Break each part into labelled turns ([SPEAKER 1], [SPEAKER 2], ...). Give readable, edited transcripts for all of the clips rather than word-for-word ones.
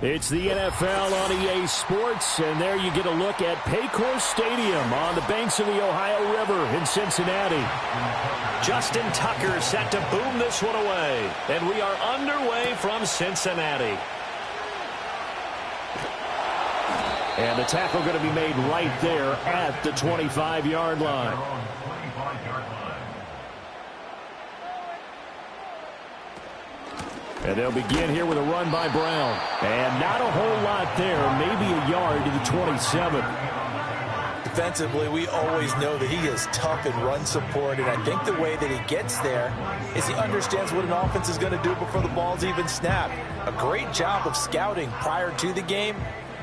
[SPEAKER 1] It's the NFL on EA Sports, and there you get a look at Paycor Stadium on the banks of the Ohio River in Cincinnati. Justin Tucker set to boom this one away, and we are underway from Cincinnati. And the tackle going to be made right there at the 25-yard line. And they'll begin here with a run by Brown. And not a whole lot there, maybe a yard to the 27.
[SPEAKER 2] Defensively, we always know that he is tough in run support, and I think the way that he gets there is he understands what an offense is going to do before the ball's even snapped. A great job of scouting prior to the game,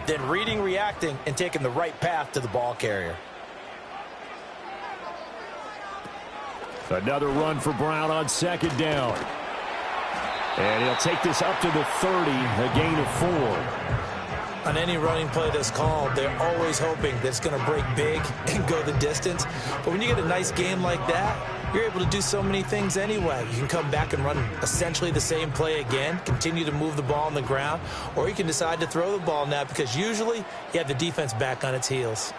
[SPEAKER 2] then reading, reacting, and taking the right path to the ball carrier.
[SPEAKER 1] Another run for Brown on second down. And he'll take this up to the 30, a gain of 4.
[SPEAKER 2] On any running play that's called, they're always hoping that it's going to break big and go the distance. But when you get a nice game like that, you're able to do so many things anyway. You can come back and run essentially the same play again, continue to move the ball on the ground, or you can decide to throw the ball now because usually you have the defense back on its heels.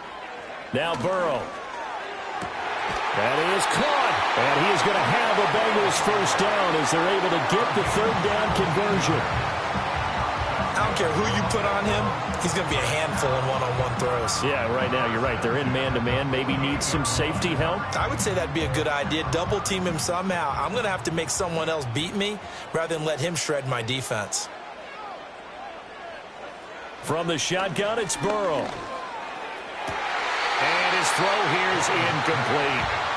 [SPEAKER 1] Now Burrow. That is caught, and he is going to have a Bengals first down as they're able to get the third down conversion.
[SPEAKER 2] I don't care who you put on him, he's going to be a handful in one-on-one throws.
[SPEAKER 1] Yeah, right now you're right. They're in man-to-man, maybe need some safety help.
[SPEAKER 2] I would say that'd be a good idea. Double team him somehow. I'm going to have to make someone else beat me rather than let him shred my defense.
[SPEAKER 1] From the shotgun, it's Burrow. And his throw here is incomplete.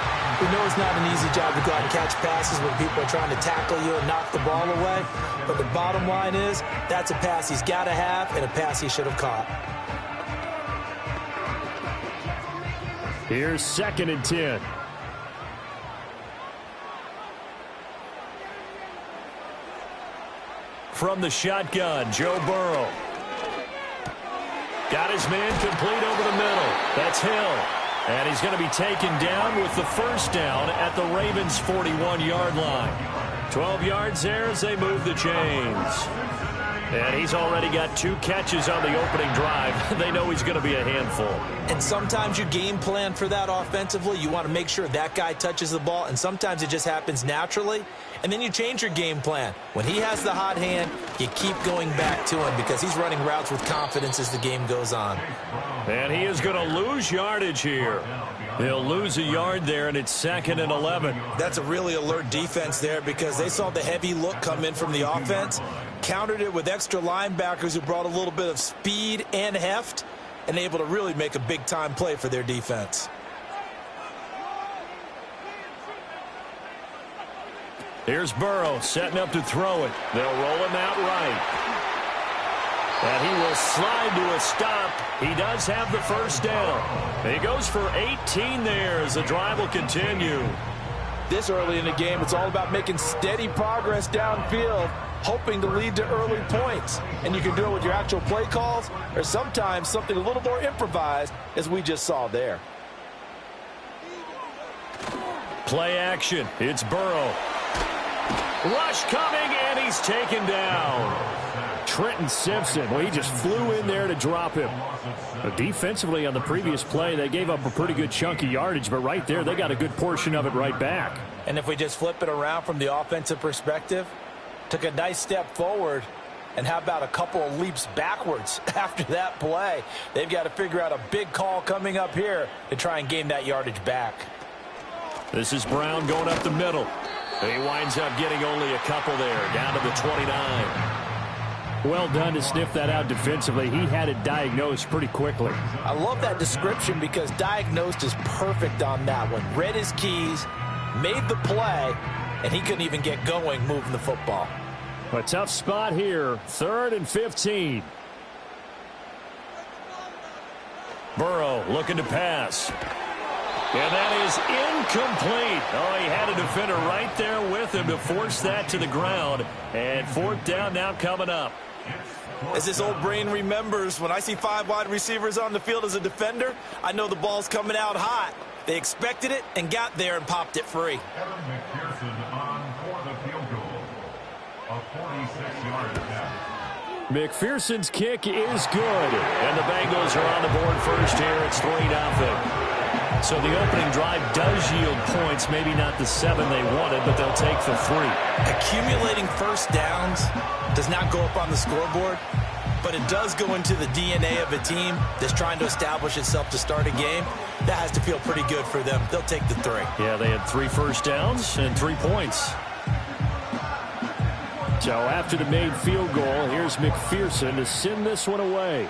[SPEAKER 2] We know it's not an easy job to go out and catch passes when people are trying to tackle you and knock the ball away. But the bottom line is, that's a pass he's got to have and a pass he should have caught.
[SPEAKER 1] Here's 2nd and 10. From the shotgun, Joe Burrow. Got his man complete over the middle. That's Hill. And he's going to be taken down with the first down at the Ravens' 41-yard line. 12 yards there as they move the chains. And he's already got 2 catches on the opening drive. They know he's going to be a handful.
[SPEAKER 2] And sometimes you game plan for that offensively. You want to make sure that guy touches the ball, and sometimes it just happens naturally. And then you change your game plan. When he has the hot hand, you keep going back to him because he's running routes with confidence as the game goes on.
[SPEAKER 1] And he is going to lose yardage here. He'll lose a yard there, and it's 2nd and 11.
[SPEAKER 2] That's a really alert defense there because they saw the heavy look come in from the offense, countered it with extra linebackers who brought a little bit of speed and heft, and able to really make a big-time play for their defense.
[SPEAKER 1] Here's Burrow setting up to throw it. They'll roll him out right. And he will slide to a stop. He does have the first down. He goes for 18 there as the drive will continue.
[SPEAKER 2] This early in the game, it's all about making steady progress downfield, hoping to lead to early points. And you can do it with your actual play calls or sometimes something a little more improvised, as we just saw there.
[SPEAKER 1] Play action. It's Burrow. Rush coming, and he's taken down. Trenton Simpson, well, he just flew in there to drop him. But defensively on the previous play, they gave up a pretty good chunk of yardage, but right there, they got a good portion of it right back.
[SPEAKER 2] And if we just flip it around from the offensive perspective, took a nice step forward, and how about a couple of leaps backwards after that play? They've got to figure out a big call coming up here to try and gain that yardage back.
[SPEAKER 1] This is Brown going up the middle. He winds up getting only a couple there, down to the 29. Well done to sniff that out defensively. He had it diagnosed pretty quickly.
[SPEAKER 2] I love that description because diagnosed is perfect on that one. Read his keys, made the play, and he couldn't even get going moving the football.
[SPEAKER 1] A tough spot here, 3rd and 15. Burrow looking to pass. And that is incomplete. Oh, he had a defender right there with him to force that to the ground. And 4th down now coming up.
[SPEAKER 2] As this old brain remembers, when I see 5 wide receivers on the field as a defender, I know the ball's coming out hot. They expected it and got there and popped it free.
[SPEAKER 1] McPherson's kick is good. And the Bengals are on the board first here. It's 3-0. So the opening drive does yield points, maybe not the 7 they wanted, but they'll take the 3.
[SPEAKER 2] Accumulating first downs does not go up on the scoreboard, but it does go into the DNA of a team that's trying to establish itself to start a game. That has to feel pretty good for them. They'll take the 3.
[SPEAKER 1] Yeah, they had 3 first downs and 3 points. So after the made field goal, here's McPherson to send this one away.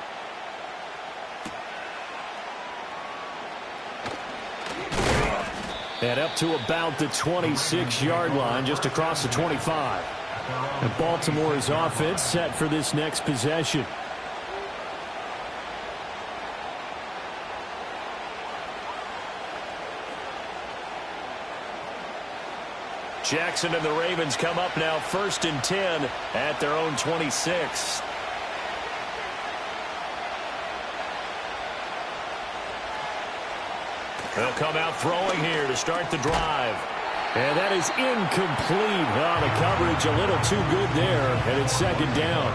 [SPEAKER 1] And up to about the 26-yard line, just across the 25. And Baltimore's offense set for this next possession. Jackson and the Ravens come up now 1st and 10 at their own 26. They'll come out throwing here to start the drive. And that is incomplete. Oh, the coverage a little too good there, and it's 2nd down.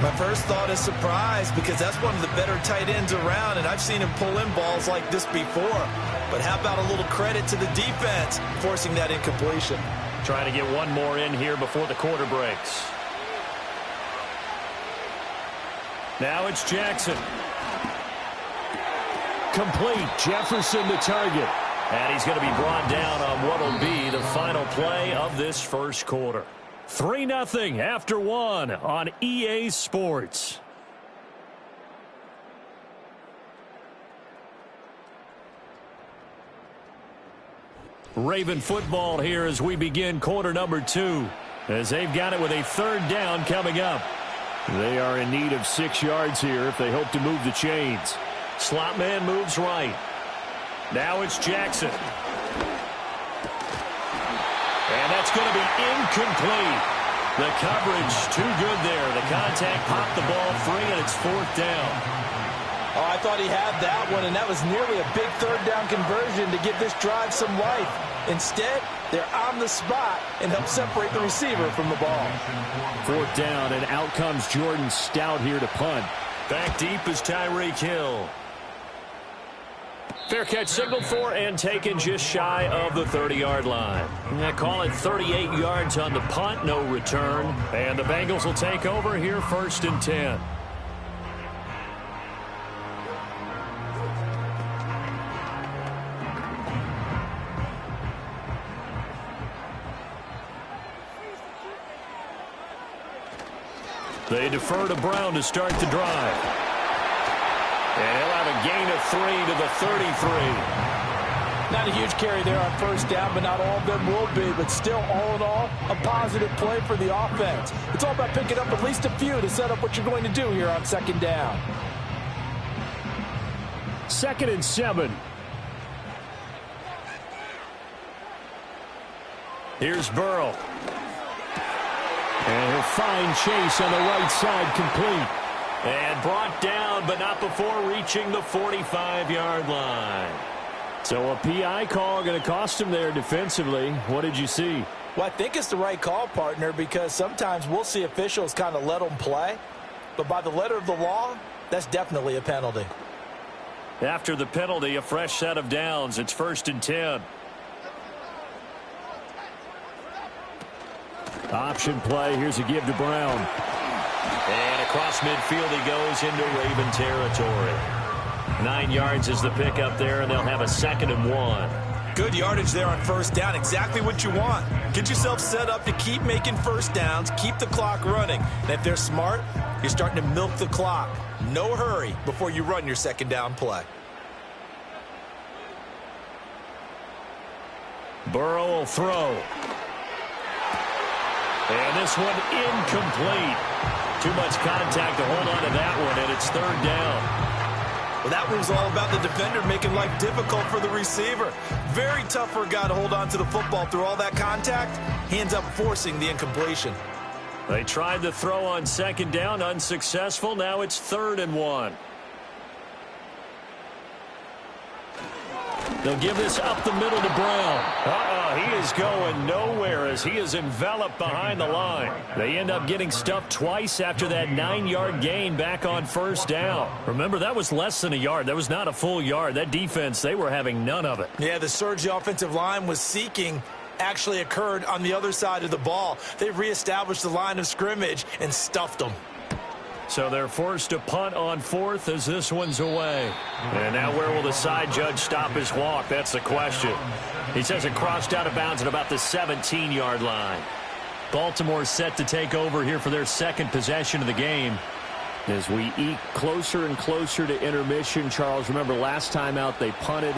[SPEAKER 2] My first thought is surprise because that's one of the better tight ends around, and I've seen him pull in balls like this before. But how about a little credit to the defense forcing that incompletion?
[SPEAKER 1] Trying to get one more in here before the quarter breaks. Now it's Jackson. Complete. Jefferson the target. And he's going to be brought down on what will be the final play of this first quarter. 3-0 after 1 on EA Sports. Raven football here as we begin quarter number 2. As they've got it with a 3rd down coming up. They are in need of 6 yards here if they hope to move the chains. Slot man moves right. Now it's Jackson. And that's going to be incomplete. The coverage too good there. The contact popped the ball free, and it's 4th down.
[SPEAKER 2] Oh, I thought he had that one, and that was nearly a big 3rd down conversion to give this drive some life. Instead, they're on the spot and help separate the receiver from the ball.
[SPEAKER 1] 4th down, and out comes Jordan Stout here to punt. Back deep is Tyreek Hill. Fair catch signaled for and taken just shy of the 30-yard line. They call it 38 yards on the punt, no return. And the Bengals will take over here 1st and 10. They defer to Brown to start the drive. And he'll have a gain of 3 to the 33.
[SPEAKER 2] Not a huge carry there on 1st down, but not all of them will be. But still, all in all, a positive play for the offense. It's all about picking up at least a few to set up what you're going to do here on 2nd down.
[SPEAKER 1] 2nd and 7. Here's Burrow. And he'll find Chase on the right side, complete. And brought down, but not before reaching the 45-yard line. So a PI call going to cost him there defensively. What did you see?
[SPEAKER 2] Well, I think it's the right call, partner, because sometimes we'll see officials kind of let them play. But by the letter of the law, that's definitely a penalty.
[SPEAKER 1] After the penalty, a fresh set of downs. It's 1st and 10. Option play. Here's a give to Brown. And across midfield he goes into Raven territory. 9 yards is the pickup there, and they'll have a 2nd and 1.
[SPEAKER 2] Good yardage there on 1st down. Exactly what you want. Get yourself set up to keep making 1st downs, keep the clock running. And if they're smart, you're starting to milk the clock. No hurry before you run your 2nd down play.
[SPEAKER 1] Burrow will throw. And this one incomplete. Too much contact to hold on to that one, and it's 3rd down.
[SPEAKER 2] Well, that one's all about the defender making life difficult for the receiver. Very tough for a guy to hold on to the football through all that contact. He ends up forcing the incompletion.
[SPEAKER 1] They tried the throw on 2nd down, unsuccessful. Now it's 3rd and 1. They'll give this up the middle to Brown. He is going nowhere as he is enveloped behind the line. They end up getting stuffed twice after that 9-yard gain back on 1st down. Remember, that was less than a yard. That was not a full yard. That defense, they were having none of it.
[SPEAKER 2] Yeah, the surge the offensive line was seeking actually occurred on the other side of the ball. They reestablished the line of scrimmage and stuffed them.
[SPEAKER 1] So they're forced to punt on 4th as this one's away. And now where will the side judge stop his walk? That's the question. He says it crossed out of bounds at about the 17-yard line. Baltimore set to take over here for their 2nd possession of the game. As we eke closer and closer to intermission, Charles, remember last time out they punted.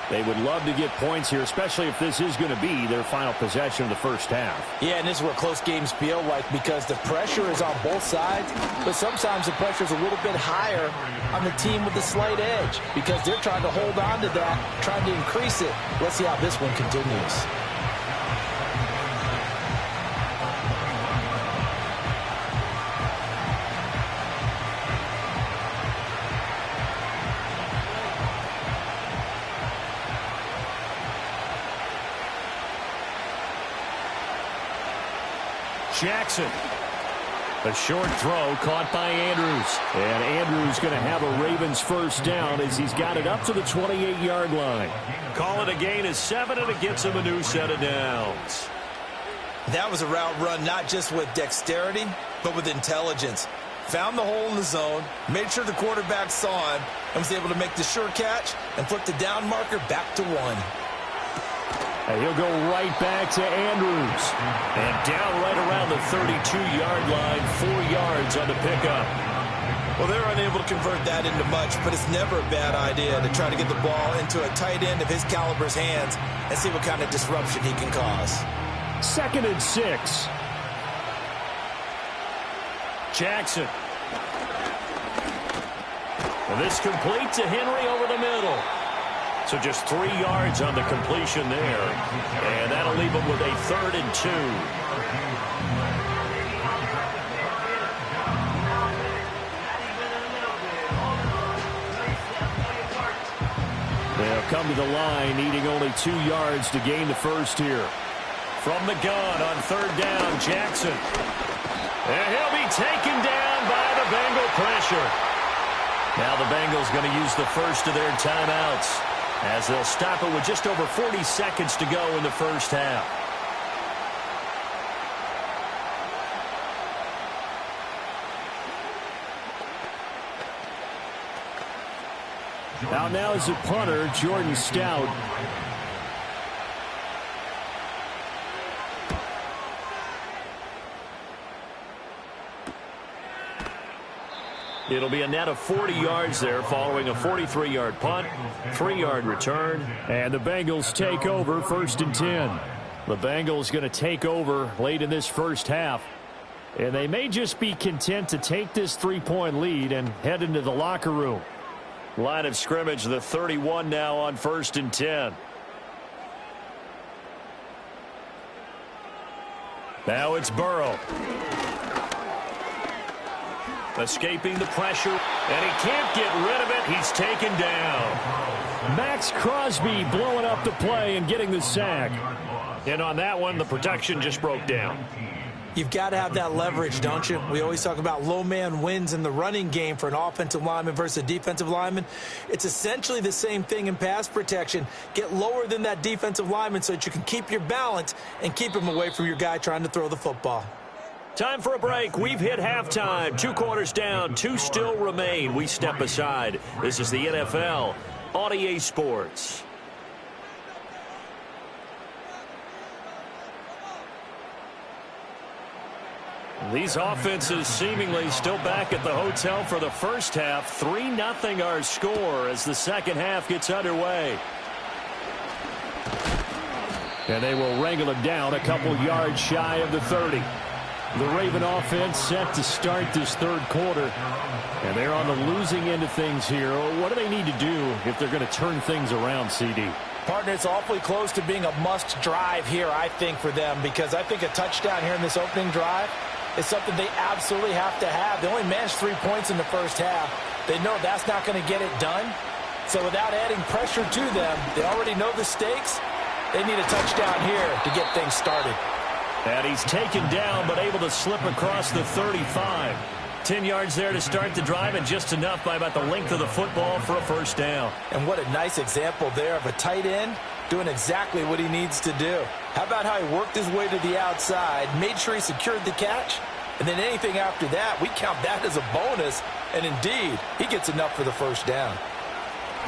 [SPEAKER 1] They would love to get points here, especially if this is going to be their final possession of the 1st half.
[SPEAKER 2] Yeah, and this is what close games feel like because the pressure is on both sides, but sometimes the pressure is a little bit higher on the team with the slight edge because they're trying to hold on to that, trying to increase it. Let's see how this one continues.
[SPEAKER 1] Jackson. A short throw caught by Andrews. And Andrews going to have a Ravens 1st down as he's got it up to the 28-yard line. Call it a gain of 7, and it gets him a new set of downs.
[SPEAKER 2] That was a route run not just with dexterity, but with intelligence. Found the hole in the zone, made sure the quarterback saw him, and was able to make the sure catch and flip the down marker back to 1.
[SPEAKER 1] And he'll go right back to Andrews. And down right around the 32-yard line, 4 yards on the pickup.
[SPEAKER 2] Well, they're unable to convert that into much, but it's never a bad idea to try to get the ball into a tight end of his caliber's hands and see what kind of disruption he can cause.
[SPEAKER 1] 2nd and 6. Jackson. And this complete to Henry over the middle. So just 3 yards on the completion there. And that'll leave them with a 3rd and 2. come to the line, needing only 2 yards to gain the first here. From the gun on third down, Jackson. And he'll be taken down by the Bengal pressure. Now the Bengals going to use the first of their timeouts as they'll stop it with just over 40 seconds to go in the first half. Out now is a punter, Jordan Stout. It'll be a net of 40 yards there following a 43-yard punt, 3-yard return, and the Bengals take over 1st and 10. The Bengals going to take over late in this first half, and they may just be content to take this 3-point lead and head into the locker room. Line of scrimmage, the 31 now on 1st and 10. Now it's Burrow. Escaping the pressure, and he can't get rid of it. He's taken down. Max Crosby blowing up the play and getting the sack. And on that one, the protection just broke down.
[SPEAKER 2] You've got to have that leverage, don't you? We always talk about low man wins in the running game for an offensive lineman versus a defensive lineman. It's essentially the same thing in pass protection. Get lower than that defensive lineman so that you can keep your balance and keep him away from your guy trying to throw the football.
[SPEAKER 1] Time for a break. We've hit halftime. 2 quarters down. 2 still remain. We step aside. This is the NFL on EA Sports. These offenses seemingly still back at the hotel for the first half. 3-0 our score as the second half gets underway. And they will wrangle it down a couple yards shy of the 30. The Raven offense set to start this third quarter. And they're on the losing end of things here. What do they need to do if they're going to turn things around, CD?
[SPEAKER 2] Partner, it's awfully close to being a must drive here, I think, for them, because I think a touchdown here in this opening drive is something they absolutely have to have. They only managed 3 points in the first half. They know that's not going to get it done. So without adding pressure to them, they already know the stakes. They need a touchdown here to get things started.
[SPEAKER 1] And he's taken down, but able to slip across the 35. 10 yards there to start the drive, and just enough by about the length of the football for a first down.
[SPEAKER 2] And what a nice example there of a tight end doing exactly what he needs to do. How about how he worked his way to the outside, made sure he secured the catch, and then anything after that, we count that as a bonus. And indeed, he gets enough for the first down.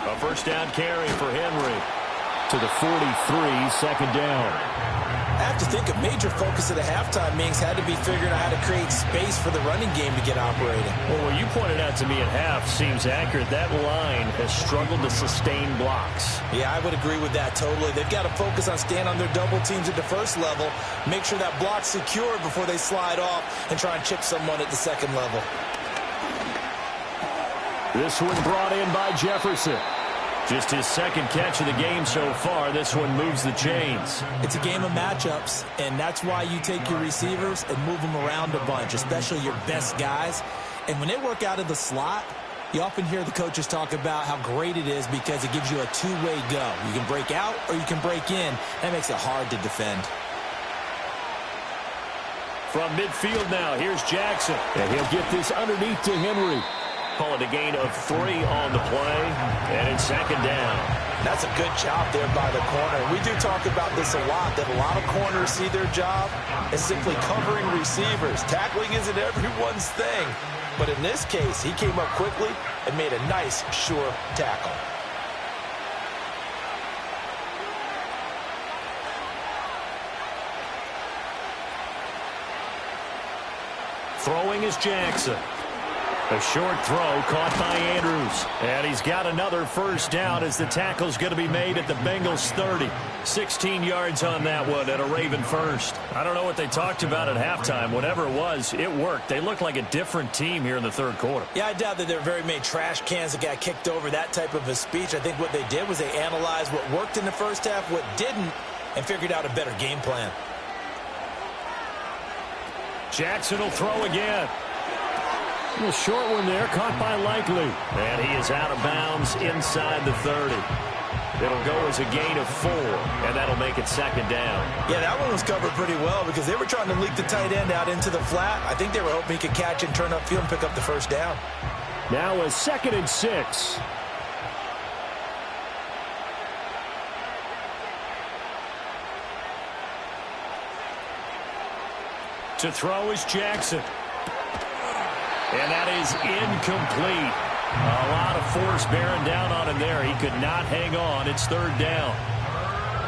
[SPEAKER 1] A first down carry for Henry. To the 43, second down.
[SPEAKER 2] I have to think a major focus at the halftime meetings had to be figuring out how to create space for the running game to get operating.
[SPEAKER 1] Well, what you pointed out to me at half seems accurate. That line has struggled to sustain blocks.
[SPEAKER 2] Yeah, I would agree with that totally. They've got to focus on staying on their double teams at the first level, make sure that block's secured before they slide off and try and chip someone at the second level.
[SPEAKER 1] This one brought in by Jefferson. Just his second catch of the game so far. This one moves the chains.
[SPEAKER 2] It's a game of matchups, and that's why you take your receivers and move them around a bunch, especially your best guys. And when they work out of the slot, you often hear the coaches talk about how great it is because it gives you a two-way go. You can break out or you can break in. That makes it hard to defend.
[SPEAKER 1] From midfield now, here's Jackson. And he'll get this underneath to Henry. Call it a gain of 3 on the play, and it's second down.
[SPEAKER 2] That's a good job there by the corner. We do talk about this a lot, that a lot of corners see their job as simply covering receivers. Tackling isn't everyone's thing. But in this case, he came up quickly and made a nice, sure tackle.
[SPEAKER 1] Throwing is Jackson. A short throw caught by Andrews. And he's got another first down as the tackle's going to be made at the Bengals 30. 16 yards on that one at a Raven first. I don't know what they talked about at halftime. Whatever it was, it worked. They look like a different team here in the third quarter.
[SPEAKER 2] Yeah, I doubt that there are very many trash cans that got kicked over, that type of a speech. I think what they did was they analyzed what worked in the first half, what didn't, and figured out a better game plan.
[SPEAKER 1] Jackson will throw again. A short one there, caught by Likely. And he is out of bounds inside the 30. It'll go as a gain of 4, and that'll make it second down.
[SPEAKER 2] Yeah, that one was covered pretty well because they were trying to leak the tight end out into the flat. I think they were hoping he could catch and turn upfield and pick up the first down.
[SPEAKER 1] Now a 2nd and 6. To throw is Jackson. And that is incomplete. A lot of force bearing down on him there. He could not hang on. It's 3rd down.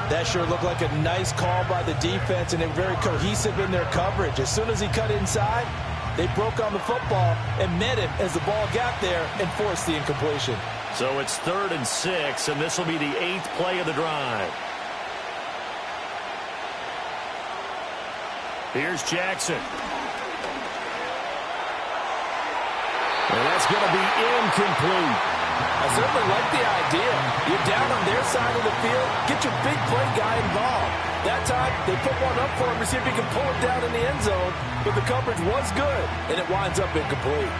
[SPEAKER 2] That sure looked like a nice call by the defense, and they're very cohesive in their coverage. As soon as he cut inside, they broke on the football and met him as the ball got there and forced the incompletion.
[SPEAKER 1] So it's 3rd and 6, and this will be the 8th play of the drive. Here's Jackson. And that's going to be incomplete.
[SPEAKER 2] I certainly like the idea. You're down on their side of the field. Get your big play guy involved. That time, they put one up for him to see if he can pull it down in the end zone. But the coverage was good, and it winds up incomplete.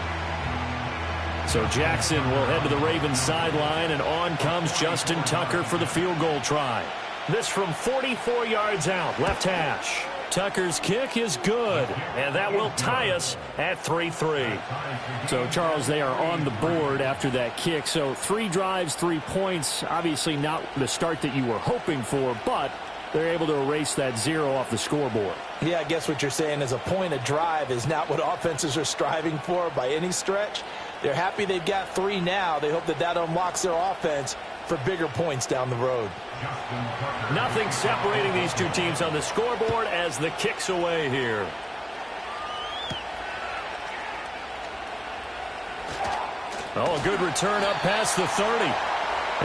[SPEAKER 1] So Jackson will head to the Ravens sideline, and on comes Justin Tucker for the field goal try. This from 44 yards out, left hash. Tucker's kick is good, and that will tie us at 3-3. So, Charles, they are on the board after that kick. So 3 drives, 3 points. Obviously not the start that you were hoping for, but they're able to erase that 0 off the scoreboard.
[SPEAKER 2] Yeah, I guess what you're saying is a point a drive is not what offenses are striving for by any stretch. They're happy they've got 3 now. They hope that that unlocks their offense for bigger points down the road.
[SPEAKER 1] Nothing separating these two teams on the scoreboard as the kick's away here. Oh, a good return up past the 30.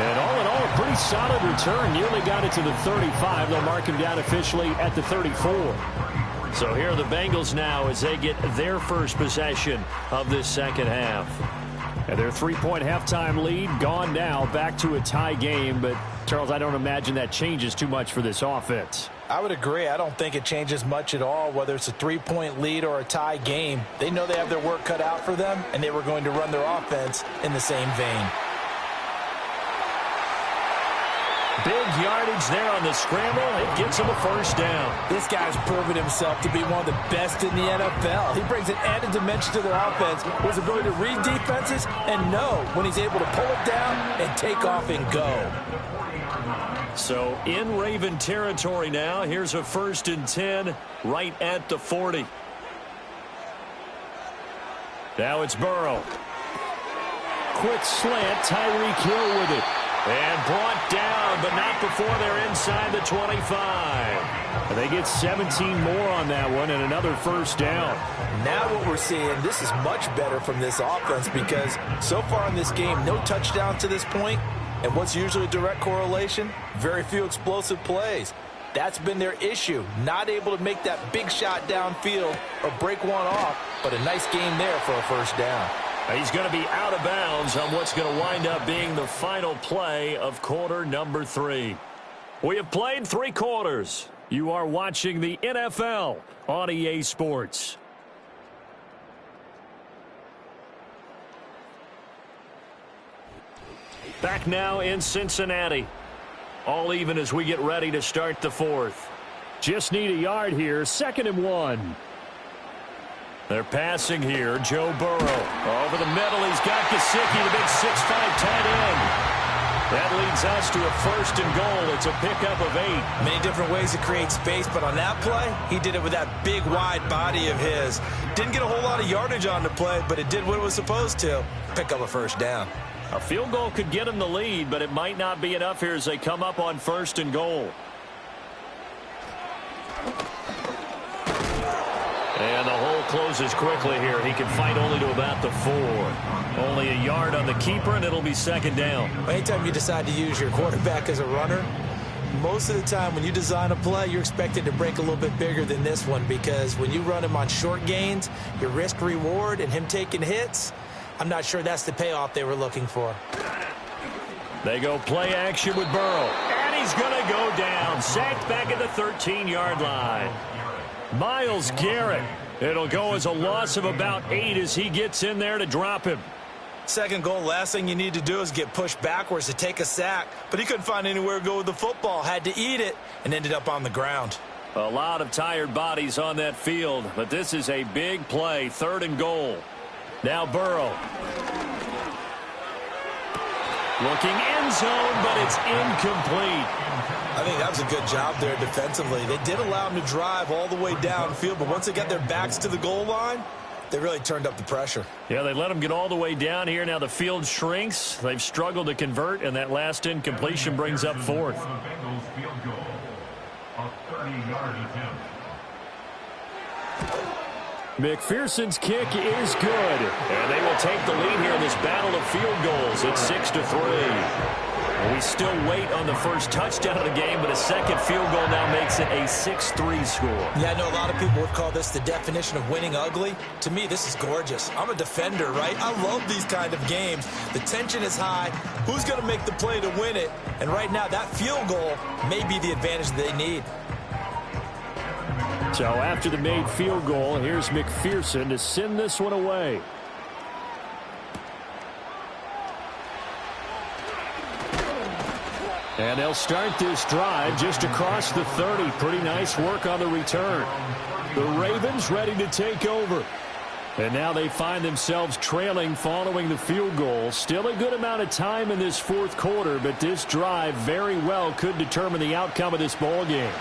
[SPEAKER 1] And all in all, a pretty solid return. Nearly got it to the 35. They'll mark him down officially at the 34. So here are the Bengals now as they get their first possession of this second half. And their 3-point halftime lead gone now, back to a tie game. But, Charles, I don't imagine that changes too much for this offense.
[SPEAKER 2] I would agree. I don't think it changes much at all, whether it's a 3-point lead or a tie game. They know they have their work cut out for them, and they were going to run their offense in the same vein.
[SPEAKER 1] Big yardage there on the scramble. It gets him a first down.
[SPEAKER 2] This guy's proven himself to be one of the best in the NFL. He brings an added dimension to their offense, his ability to read defenses and know when he's able to pull it down and take off and go.
[SPEAKER 1] So in Raven territory now. Here's a 1st and 10 right at the 40. Now it's Burrow. Quick slant. Tyreek Hill with it. And brought down, but not before they're inside the 25. They get 17 more on that one and another first down.
[SPEAKER 2] Now what we're seeing, this is much better from this offense because so far in this game, no touchdowns to this point. And what's usually a direct correlation? Very few explosive plays. That's been their issue. Not able to make that big shot downfield or break one off, but a nice game there for a first down.
[SPEAKER 1] He's going to be out of bounds on what's going to wind up being the final play of quarter number 3. We have played 3 quarters. You are watching the NFL on EA Sports. Back now in Cincinnati. All even as we get ready to start the 4th. Just need a yard here. 2nd and 1. They're passing here. Joe Burrow. Over the middle, he's got Gesicki, the big 6'5" tight end. That leads us to a 1st and goal. It's a pickup of 8.
[SPEAKER 2] Many different ways to create space, but on that play, he did it with that big, wide body of his. Didn't get a whole lot of yardage on the play, but it did what it was supposed to. Pick up a first down.
[SPEAKER 1] A field goal could get him the lead, but it might not be enough here as they come up on 1st and goal. And the hole closes quickly here. He can fight only to about the 4. Only a yard on the keeper, and it'll be 2nd down.
[SPEAKER 2] Anytime you decide to use your quarterback as a runner, most of the time when you design a play, you're expected to break a little bit bigger than this one because when you run him on short gains, your risk-reward and him taking hits, I'm not sure that's the payoff they were looking for.
[SPEAKER 1] They go play action with Burrow. And he's going to go down. Sacked back at the 13-yard line. Myles Garrett. It'll go as a loss of about 8 as he gets in there to drop him.
[SPEAKER 2] Second goal, last thing you need to do is get pushed backwards to take a sack. But he couldn't find anywhere to go with the football, had to eat it, and ended up on the ground.
[SPEAKER 1] A lot of tired bodies on that field, but this is a big play, 3rd and goal. Now Burrow. Looking end zone, but it's incomplete.
[SPEAKER 2] I think that was a good job there defensively. They did allow him to drive all the way downfield, but once they got their backs to the goal line, they really turned up the pressure.
[SPEAKER 1] Yeah, they let them get all the way down here. Now the field shrinks. They've struggled to convert, and that last incompletion brings up 4th. McPherson's kick is good. And they will take the lead here in this battle of field goals. It's 6-3. We still wait on the first touchdown of the game, but a second field goal now makes it a 6-3 score.
[SPEAKER 2] Yeah, I know a lot of people would call this the definition of winning ugly. To me, this is gorgeous. I'm a defender, right? I love these kind of games. The tension is high. Who's going to make the play to win it? And right now, that field goal may be the advantage they need.
[SPEAKER 1] So after the made field goal, here's McPherson to send this one away. And they'll start this drive just across the 30. Pretty nice work on the return. The Ravens ready to take over. And now they find themselves trailing following the field goal. Still a good amount of time in this 4th quarter, but this drive very well could determine the outcome of this ball game.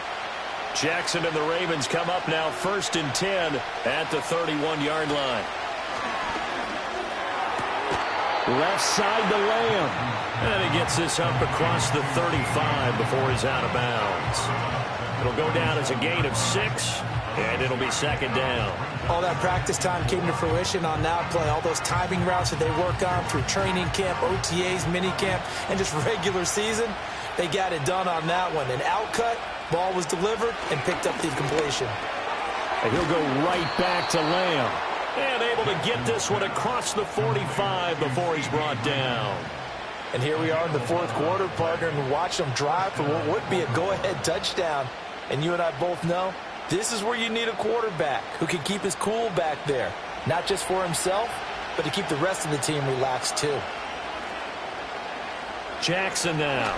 [SPEAKER 1] Jackson and the Ravens come up now 1st and 10 at the 31-yard line. Left side to Lamb. And he gets this up across the 35 before he's out of bounds. It'll go down as a gain of 6, and it'll be 2nd down.
[SPEAKER 2] All that practice time came to fruition on that play. All those timing routes that they work on through training camp, OTAs, minicamp, and just regular season, they got it done on that one. An outcut, ball was delivered, and picked up the completion.
[SPEAKER 1] And he'll go right back to Lamb. And able to get this one across the 45 before he's brought down.
[SPEAKER 2] And here we are in the 4th quarter, partner, and watch them drive for what would be a go-ahead touchdown. And you and I both know this is where you need a quarterback who can keep his cool back there. Not just for himself, but to keep the rest of the team relaxed too.
[SPEAKER 1] Jackson now.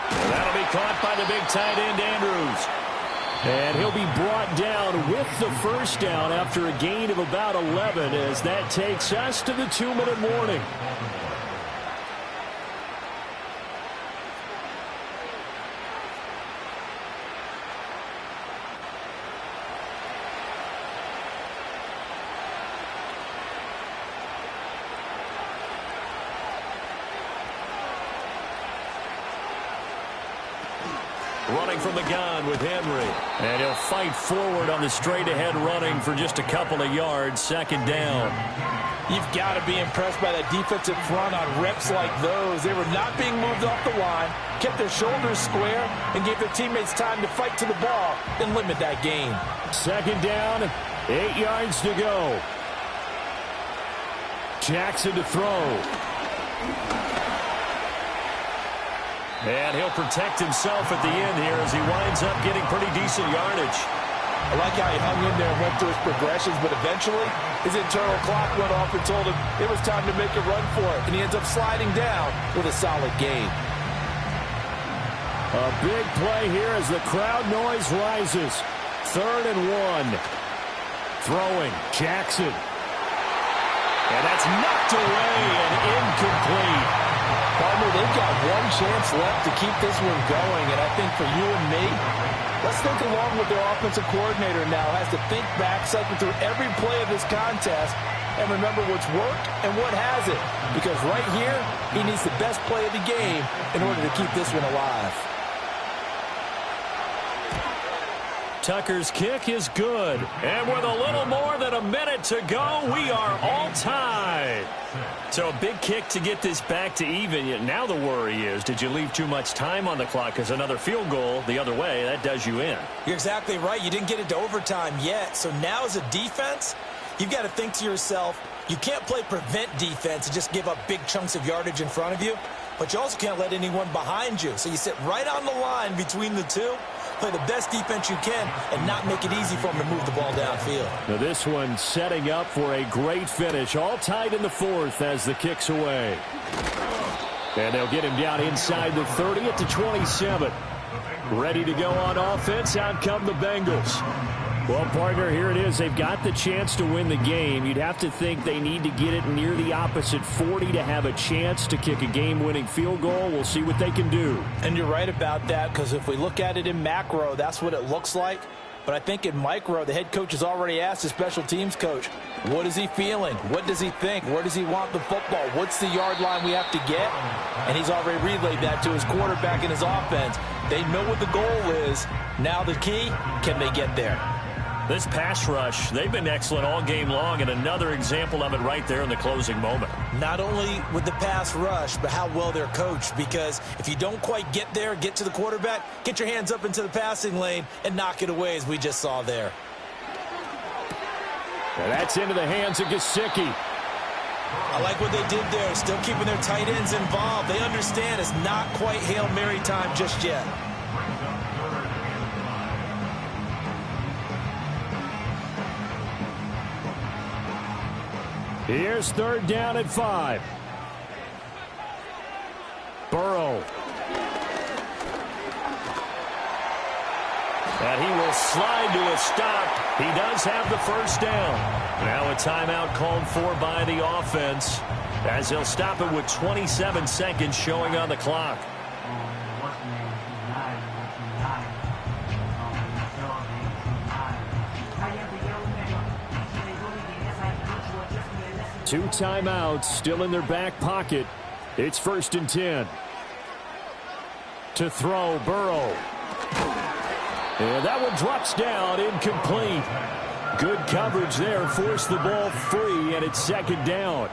[SPEAKER 1] And that'll be caught by the big tight end, Andrews. And he'll be brought down with the first down after a gain of about 11 as that takes us to the 2-minute warning. Running from the gun with Henry. And he'll fight forward on the straight-ahead running for just a couple of yards. 2nd down.
[SPEAKER 2] You've got to be impressed by that defensive front on reps like those. They were not being moved off the line, kept their shoulders square, and gave their teammates time to fight to the ball and limit that gain.
[SPEAKER 1] 2nd down, 8 yards to go. Jackson to throw. And he'll protect himself at the end here as he winds up getting pretty decent yardage.
[SPEAKER 2] I like how he hung in there and went through his progressions, but eventually his internal clock went off and told him it was time to make a run for it. And he ends up sliding down with a solid gain.
[SPEAKER 1] A big play here as the crowd noise rises. 3rd and 1. Throwing, Jackson. And that's knocked away and incomplete.
[SPEAKER 2] Partner, they've got one chance left to keep this one going, and I think for you and me, let's think along with their offensive coordinator now has to think back, cycle through every play of this contest, and remember what's worked and what hasn't. Because right here, he needs the best play of the game in order to keep this one alive.
[SPEAKER 1] Tucker's kick is good. And with a little more than a minute to go, we are all tied. So a big kick to get this back to even. Yet now the worry is, did you leave too much time on the clock? Because another field goal the other way, that does you in.
[SPEAKER 2] You're exactly right. You didn't get into overtime yet. So now as a defense, you've got to think to yourself, you can't play prevent defense and just give up big chunks of yardage in front of you. But you also can't let anyone behind you. So you sit right on the line between the two. play the best defense you can and not make it easy for them to move the ball downfield.
[SPEAKER 1] Now this one setting up for a great finish. All tied in the fourth as the kick's away. And they'll get him down inside the 30 at the 27. Ready to go on offense. Out come the Bengals. Well, partner, here it is. They've got the chance to win the game. You'd have to think they need to get it near the opposite 40 to have a chance to kick a game-winning field goal. We'll see what they can do.
[SPEAKER 2] And you're right about that, because if we look at it in macro, that's what it looks like. But I think in micro, the head coach has already asked the special teams coach, what is he feeling? What does he think? Where does he want the football? What's the yard line we have to get? And he's already relayed that to his quarterback and his offense. They know what the goal is. Now the key, can they get there?
[SPEAKER 1] This pass rush, they've been excellent all game long, and another example of it right there in the closing moment.
[SPEAKER 2] Not only with the pass rush, but how well they're coached, because if you don't quite get there, get to the quarterback, get your hands up into the passing lane and knock it away, as we just saw there.
[SPEAKER 1] Now that's into the hands of Gesicki.
[SPEAKER 2] I like what they did there, still keeping their tight ends involved. They understand it's not quite Hail Mary time just yet.
[SPEAKER 1] Here's third down at 5. Burrow. And he will slide to a stop. He does have the first down. Now a timeout called for by the offense, as they'll stop it with 27 seconds showing on the clock. Two timeouts still in their back pocket. It's 1st and 10. To throw, Burrow. And that one drops down, incomplete. Good coverage there, forced the ball free, and it's 2nd down.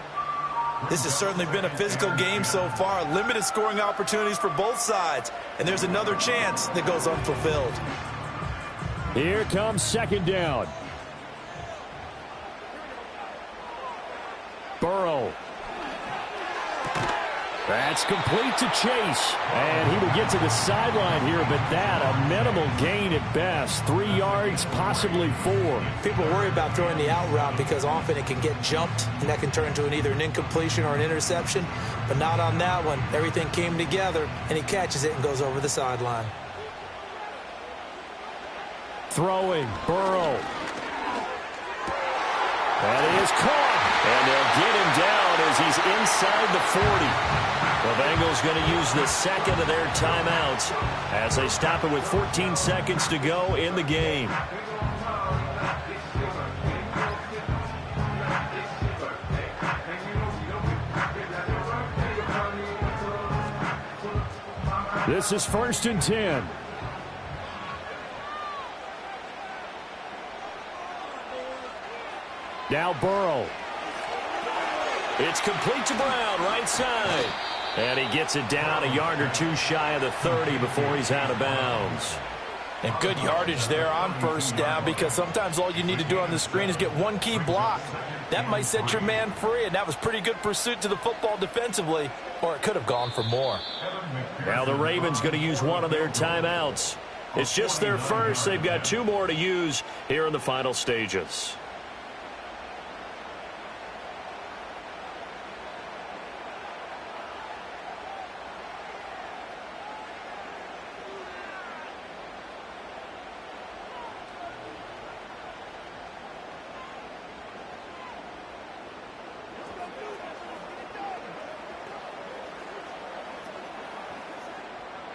[SPEAKER 2] This has certainly been a physical game so far. Limited scoring opportunities for both sides. And there's another chance that goes unfulfilled.
[SPEAKER 1] Here comes 2nd down. Burrow. That's complete to Chase. And he will get to the sideline here, but that a minimal gain at best. 3 yards, possibly 4.
[SPEAKER 2] People worry about throwing the out route because often it can get jumped, and that can turn into either an incompletion or an interception. But not on that one. Everything came together, and he catches it and goes over the sideline.
[SPEAKER 1] Throwing, Burrow. That is caught. And they'll get him down as he's inside the 40. The Bengals going to use the second of their timeouts as they stop it with 14 seconds to go in the game. This is 1st and 10. Now Burrow. It's complete to Brown, right side. And he gets it down a yard or two shy of the 30 before he's out of bounds.
[SPEAKER 2] And good yardage there on 1st down, because sometimes all you need to do on the screen is get one key block. That might set your man free, and that was pretty good pursuit to the football defensively, or it could have gone for more.
[SPEAKER 1] Now the Ravens going to use one of their timeouts. It's just their first. They've got 2 more to use here in the final stages.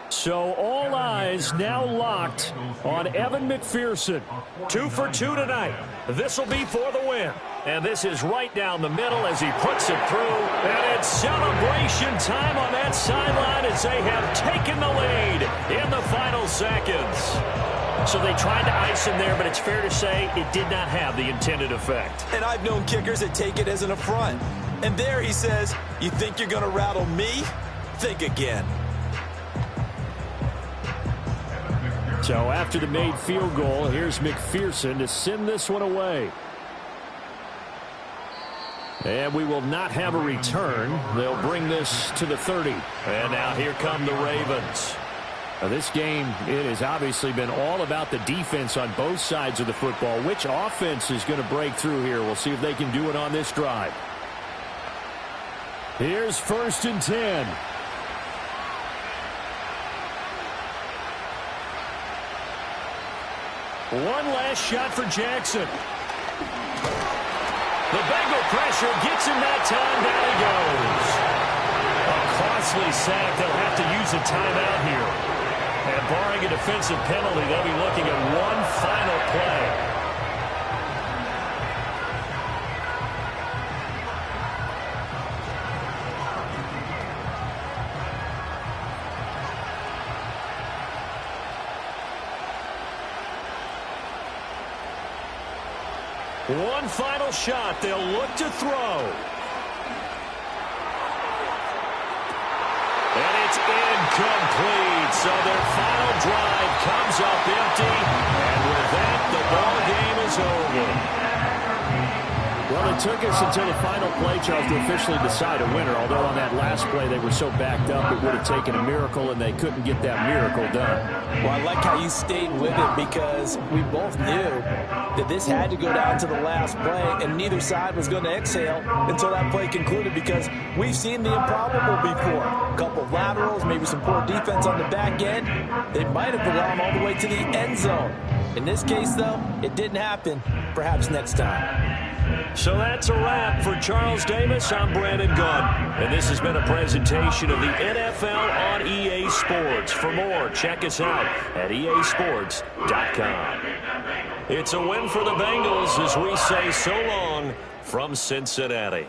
[SPEAKER 1] So all eyes now locked on Evan McPherson. 2 for 2 tonight. This will be for the win. And this is right down the middle as he puts it through. And it's celebration time on that sideline as they have taken the lead in the final seconds. So they tried to ice him there, but it's fair to say it did not have the intended effect.
[SPEAKER 2] And I've known kickers that take it as an affront. And there he says, you think you're going to rattle me? Think again.
[SPEAKER 1] So after the made field goal, here's McPherson to send this one away. And we will not have a return. They'll bring this to the 30. And now here come the Ravens. This game, it has obviously been all about the defense on both sides of the football. Which offense is going to break through here? We'll see if they can do it on this drive. Here's 1st and 10. One last shot for Jackson. The Bengal pressure gets him that time. Down he goes. A costly sack. They'll have to use a timeout here. And barring a defensive penalty, they'll be looking at one final play. One final shot. They'll look to throw. And it's incomplete. So their final drive comes up empty. And with that, the ball game is over. Well, it took us until the final play, Charles, to officially decide a winner. Although on that last play they were so backed up, it would have taken a miracle, and they couldn't get that miracle done.
[SPEAKER 2] Well, I like how you stayed with it because we both knew that this had to go down to the last play, and neither side was going to exhale until that play concluded because we've seen the improbable before. A couple of laterals, maybe some poor defense on the back end. They might have gone all the way to the end zone. In this case, though, it didn't happen. Perhaps next time.
[SPEAKER 1] So that's a wrap for Charles Davis. I'm Brandon Gunn. And this has been a presentation of the NFL on EA Sports. For more, check us out at easports.com. It's a win for the Bengals as we say so long from Cincinnati.